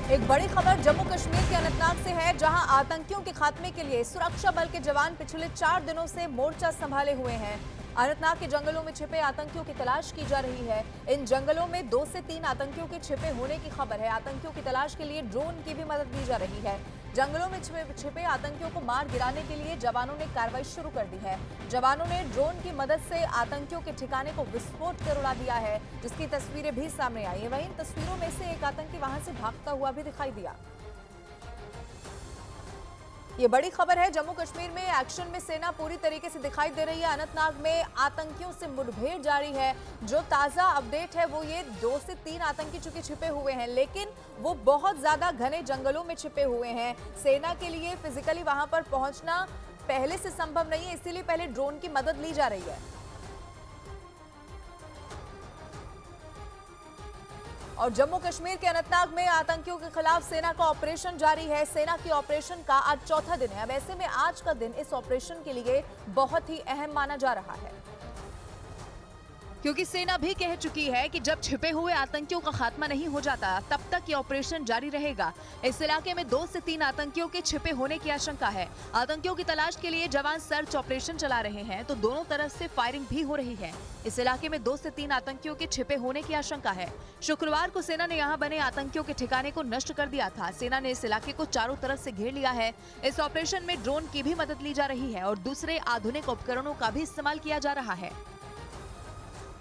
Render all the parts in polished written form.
एक बड़ी खबर जम्मू कश्मीर के अनंतनाग से है, जहां आतंकियों के खात्मे के लिए सुरक्षा बल के जवान पिछले 4 दिनों से मोर्चा संभाले हुए हैं। अनंतनाग के जंगलों में छिपे आतंकियों की तलाश की जा रही है। इन जंगलों में 2 से 3 आतंकियों के छिपे होने की खबर है। आतंकियों की तलाश के लिए ड्रोन की भी मदद ली जा रही है। जंगलों में छिपे आतंकियों को मार गिराने के लिए जवानों ने कार्रवाई शुरू कर दी है। जवानों ने ड्रोन की मदद से आतंकियों के ठिकाने को विस्फोट कर उड़ा दिया है, जिसकी तस्वीरें भी सामने आई है। वहीं इन तस्वीरों में से एक आतंकी वहां से भागता हुआ भी दिखाई दिया। ये बड़ी खबर है, जम्मू कश्मीर में एक्शन में सेना पूरी तरीके से दिखाई दे रही है। अनंतनाग में आतंकियों से मुठभेड़ जारी है। जो ताजा अपडेट है वो ये 2 से 3 आतंकी चुके छिपे हुए हैं, लेकिन वो बहुत ज्यादा घने जंगलों में छिपे हुए हैं। सेना के लिए फिजिकली वहां पर पहुंचना पहले से संभव नहीं है, इसीलिए पहले ड्रोन की मदद ली जा रही है। और जम्मू कश्मीर के अनंतनाग में आतंकियों के खिलाफ सेना का ऑपरेशन जारी है। सेना की ऑपरेशन का आज चौथा दिन है। अब ऐसे में आज का दिन इस ऑपरेशन के लिए बहुत ही अहम माना जा रहा है, क्योंकि सेना भी कह चुकी है कि जब छिपे हुए आतंकियों का खात्मा नहीं हो जाता तब तक ये ऑपरेशन जारी रहेगा। इस इलाके में 2 से 3 आतंकियों के छिपे होने की आशंका है। आतंकियों की तलाश के लिए जवान सर्च ऑपरेशन चला रहे हैं, तो दोनों तरफ से फायरिंग भी हो रही है। इस इलाके में 2 से 3 आतंकियों के छिपे होने की आशंका है। शुक्रवार को सेना ने यहाँ बने आतंकियों के ठिकाने को नष्ट कर दिया था। सेना ने इस इलाके को चारों तरफ से घेर लिया है। इस ऑपरेशन में ड्रोन की भी मदद ली जा रही है और दूसरे आधुनिक उपकरणों का भी इस्तेमाल किया जा रहा है।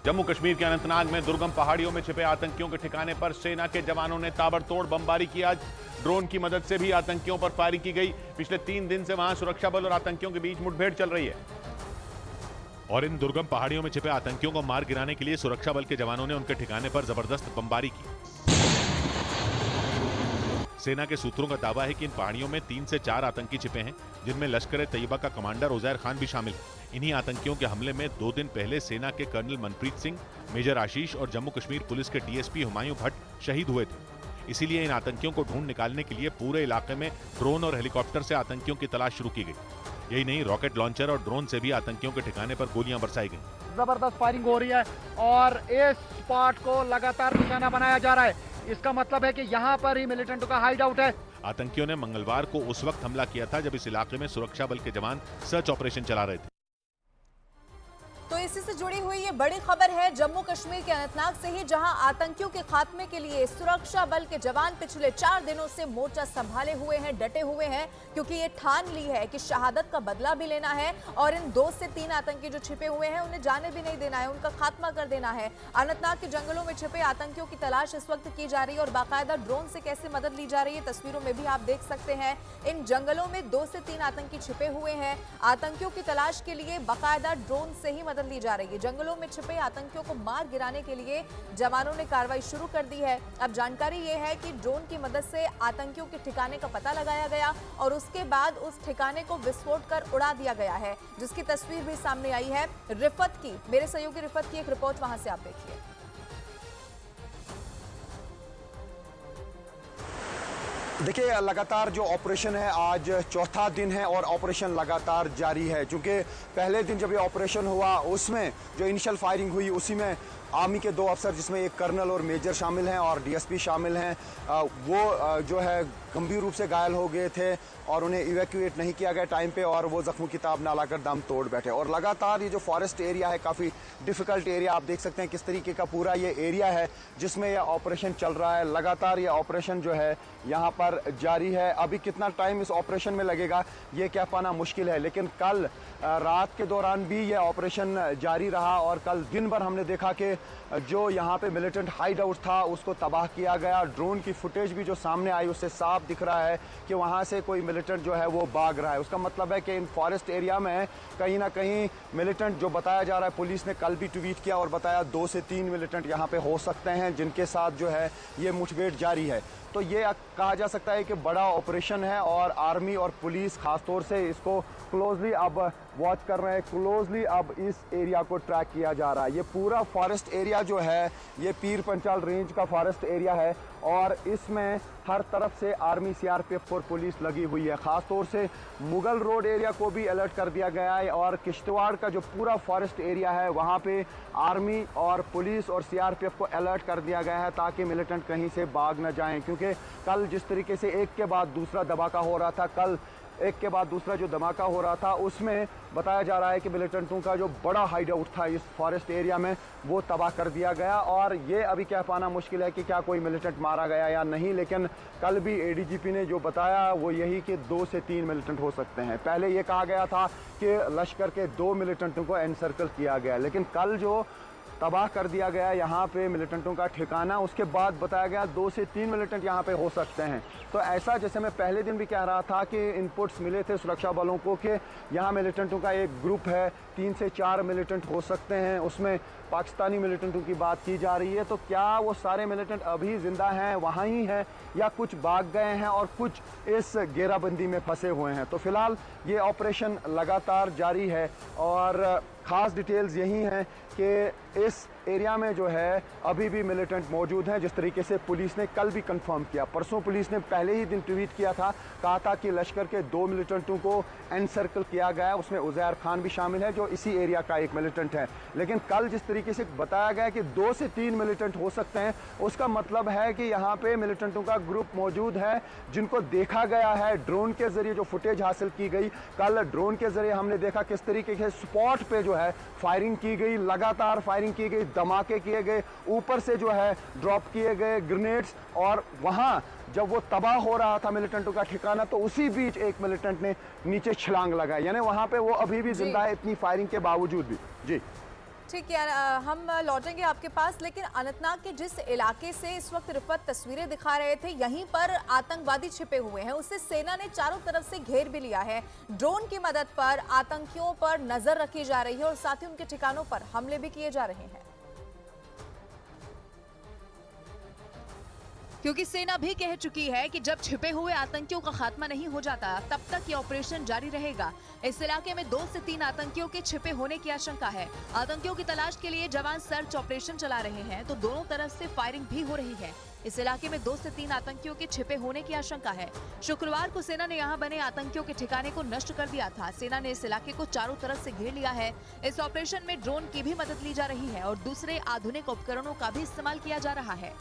जम्मू कश्मीर के अनंतनाग में दुर्गम पहाड़ियों में छिपे आतंकियों के ठिकाने पर सेना के जवानों ने ताबड़तोड़ बमबारी किया। ड्रोन की मदद से भी आतंकियों पर फायरिंग की गई। पिछले 3 दिन से वहां सुरक्षा बल और आतंकियों के बीच मुठभेड़ चल रही है। और इन दुर्गम पहाड़ियों में छिपे आतंकियों को मार गिराने के लिए सुरक्षा बल के जवानों ने उनके ठिकाने पर जबरदस्त बमबारी की। सेना के सूत्रों का दावा है कि इन पहाड़ियों में 3 से 4 आतंकी छिपे हैं, जिनमें लश्कर ए तैयबा का कमांडर उजैर खान भी शामिल है। इन्हीं आतंकियों के हमले में 2 दिन पहले सेना के कर्नल मनप्रीत सिंह, मेजर आशीष और जम्मू कश्मीर पुलिस के डीएसपी हुमायूं भट्ट शहीद हुए थे। इसीलिए इन आतंकियों को ढूंढ निकालने के लिए पूरे इलाके में ड्रोन और हेलीकॉप्टर से आतंकियों की तलाश शुरू की गई। यही नहीं, रॉकेट लॉन्चर और ड्रोन से भी आतंकियों के ठिकाने पर गोलियां बरसाई गई। जबरदस्त फायरिंग हो रही है और इस स्पॉट को लगातार निशाना बनाया जा रहा है। इसका मतलब है कि यहाँ पर ही मिलिटेंटों का हाइड आउट है। आतंकियों ने मंगलवार को उस वक्त हमला किया था जब इस इलाके में सुरक्षा बल के जवान सर्च ऑपरेशन चला रहे थे। तो इसी से जुड़ी हुई ये बड़ी खबर है जम्मू कश्मीर के अनंतनाग से ही, जहां आतंकियों के खात्मे के लिए सुरक्षा बल के जवान पिछले 4 दिनों से मोर्चा संभाले हुए हैं, डटे हुए हैं, क्योंकि ये ठान ली है कि शहादत का बदला भी लेना है और इन 2 से 3 आतंकी जो छिपे हुए हैं उन्हें जाने भी नहीं देना है, उनका खात्मा कर देना है। अनंतनाग के जंगलों में छिपे आतंकियों की तलाश इस वक्त की जा रही है और बाकायदा ड्रोन से कैसे मदद ली जा रही है तस्वीरों में भी आप देख सकते हैं। इन जंगलों में 2 से 3 आतंकी छिपे हुए हैं। आतंकियों की तलाश के लिए बाकायदा ड्रोन से ही मदद ली जा रही है। जंगलों में छिपे आतंकियों को मार गिराने के लिए जवानों ने कार्रवाई शुरू कर दी है। अब जानकारी यह है कि ड्रोन की मदद से आतंकियों के ठिकाने का पता लगाया गया और उसके बाद उस ठिकाने को विस्फोट कर उड़ा दिया गया है, जिसकी तस्वीर भी सामने आई है। रिफत की, मेरे सहयोगी रिफत की एक रिपोर्ट वहां से आप देखिए। देखिए, लगातार जो ऑपरेशन है आज चौथा दिन है और ऑपरेशन लगातार जारी है। चूँकि पहले दिन जब ये ऑपरेशन हुआ उसमें जो इनिशियल फायरिंग हुई उसी में आर्मी के 2 अफसर, जिसमें एक कर्नल और मेजर शामिल हैं और डीएसपी शामिल हैं, वो जो है गंभीर रूप से घायल हो गए थे और उन्हें इवैक्यूएट नहीं किया गया टाइम पे और वो जख्मों की ताब ना लाकर दम तोड़ बैठे। और लगातार ये जो फॉरेस्ट एरिया है, काफ़ी डिफ़िकल्ट एरिया, आप देख सकते हैं किस तरीके का पूरा ये एरिया है जिसमें यह ऑपरेशन चल रहा है। लगातार ये ऑपरेशन जो है यहाँ पर जारी है। अभी कितना टाइम इस ऑपरेशन में लगेगा ये कह पाना मुश्किल है, लेकिन कल रात के दौरान भी ये ऑपरेशन जारी रहा और कल दिन भर हमने देखा कि जो यहाँ पे मिलिटेंट हाइड आउट था उसको तबाह किया गया। ड्रोन की फुटेज भी जो सामने आई उससे साफ दिख रहा है कि वहाँ से कोई मिलिटेंट जो है वो भाग रहा है। उसका मतलब है कि इन फॉरेस्ट एरिया में कहीं ना कहीं मिलिटेंट, जो बताया जा रहा है, पुलिस ने कल भी ट्वीट किया और बताया 2 से 3 मिलिटेंट यहाँ पे हो सकते हैं जिनके साथ जो है ये मुठभेड़ जारी है। तो ये कहा जा सकता है कि बड़ा ऑपरेशन है और आर्मी और पुलिस खासतौर से इसको क्लोजली अब वॉच कर रहे हैं क्लोजली। अब इस एरिया को ट्रैक किया जा रहा है। ये पूरा फॉरेस्ट एरिया जो है ये पीर पंचाल रेंज का फॉरेस्ट एरिया है और इसमें हर तरफ से आर्मी, सीआरपीएफ और पुलिस लगी हुई है। ख़ास तौर से मुगल रोड एरिया को भी अलर्ट कर दिया गया है और किश्तवाड़ का जो पूरा फॉरेस्ट एरिया है वहाँ पे आर्मी और पुलिस और सीआरपीएफ को अलर्ट कर दिया गया है ताकि मिलिटेंट कहीं से भाग न जाएं। क्योंकि कल जिस तरीके से एक के बाद दूसरा धमाका हो रहा था, कल एक के बाद दूसरा जो धमाका हो रहा था उसमें बताया जा रहा है कि मिलिटेंटों का जो बड़ा हाइड आउट था इस फॉरेस्ट एरिया में वो तबाह कर दिया गया। और ये अभी कह पाना मुश्किल है कि क्या कोई मिलिटेंट मारा गया या नहीं, लेकिन कल भी एडीजीपी ने जो बताया वो यही कि 2 से 3 मिलिटेंट हो सकते हैं। पहले ये कहा गया था कि लश्कर के 2 मिलिटेंटों को एनसर्कल किया गया, लेकिन कल जो तबाह कर दिया गया यहाँ पे मिलिटेंटों का ठिकाना, उसके बाद बताया गया 2 से 3 मिलिटेंट यहाँ पे हो सकते हैं। तो ऐसा, जैसे मैं पहले दिन भी कह रहा था कि इनपुट्स मिले थे सुरक्षा बलों को कि यहाँ मिलिटेंटों का एक ग्रुप है, 3 से 4 मिलिटेंट हो सकते हैं, उसमें पाकिस्तानी मिलिटेंटों की बात की जा रही है। तो क्या वो सारे मिलिटेंट अभी ज़िंदा हैं, वहाँ ही हैं, या कुछ भाग गए हैं और कुछ इस घेराबंदी में फंसे हुए हैं? तो फिलहाल ये ऑपरेशन लगातार जारी है और ख़ास डिटेल्स यही हैं कि इस एरिया में जो है अभी भी मिलिटेंट मौजूद हैं, जिस तरीके से पुलिस ने कल भी कंफर्म किया। परसों पुलिस ने पहले ही दिन ट्वीट किया था, कहा था कि लश्कर के 2 मिलिटेंटों को एनसर्कल किया गया, उसमें उज़ैर खान भी शामिल है जो इसी एरिया का एक मिलिटेंट है। लेकिन कल जिस तरीके से बताया गया कि 2 से 3 मिलिटेंट हो सकते हैं, उसका मतलब है कि यहाँ पे मिलिटेंटों का ग्रुप मौजूद है जिनको देखा गया है ड्रोन के ज़रिए। जो फुटेज हासिल की गई कल ड्रोन के ज़रिए, हमने देखा किस तरीके से स्पॉट पे जो है फायरिंग की गई, लगातार फायरिंग की गई, धमाके किए गए, ऊपर से जो है ड्रॉप किए गए ग्रेनेड्स, और वहाँ जब वो तबाह हो रहा था मिलिटेंटों का ठिकाना तो उसी बीच एक मिलिटेंट ने नीचे छलांग लगाई, यानी वहाँ पे वो अभी भी जिंदा है इतनी फायरिंग के बावजूद भी। जी ठीक है, हम लौटेंगे आपके पास, लेकिन अनंतनाग के जिस इलाके से इस वक्त रिफत तस्वीरें दिखा रहे थे, यहीं पर आतंकवादी छिपे हुए हैं। उसे सेना ने चारों तरफ से घेर भी लिया है। ड्रोन की मदद पर आतंकियों पर नजर रखी जा रही है और साथ ही उनके ठिकानों पर हमले भी किए जा रहे हैं, क्योंकि सेना भी कह चुकी है कि जब छिपे हुए आतंकियों का खात्मा नहीं हो जाता तब तक ये ऑपरेशन जारी रहेगा। इस इलाके में 2 से 3 आतंकियों के छिपे होने की आशंका है। आतंकियों की तलाश के लिए जवान सर्च ऑपरेशन चला रहे हैं तो दोनों तरफ से फायरिंग भी हो रही है। इस इलाके में 2 से 3 आतंकियों के छिपे होने की आशंका है। शुक्रवार को सेना ने यहां बने आतंकियों के ठिकाने को नष्ट कर दिया था। सेना ने इस इलाके को चारों तरफ से घेर लिया है। इस ऑपरेशन में ड्रोन की भी मदद ली जा रही है और दूसरे आधुनिक उपकरणों का भी इस्तेमाल किया जा रहा है।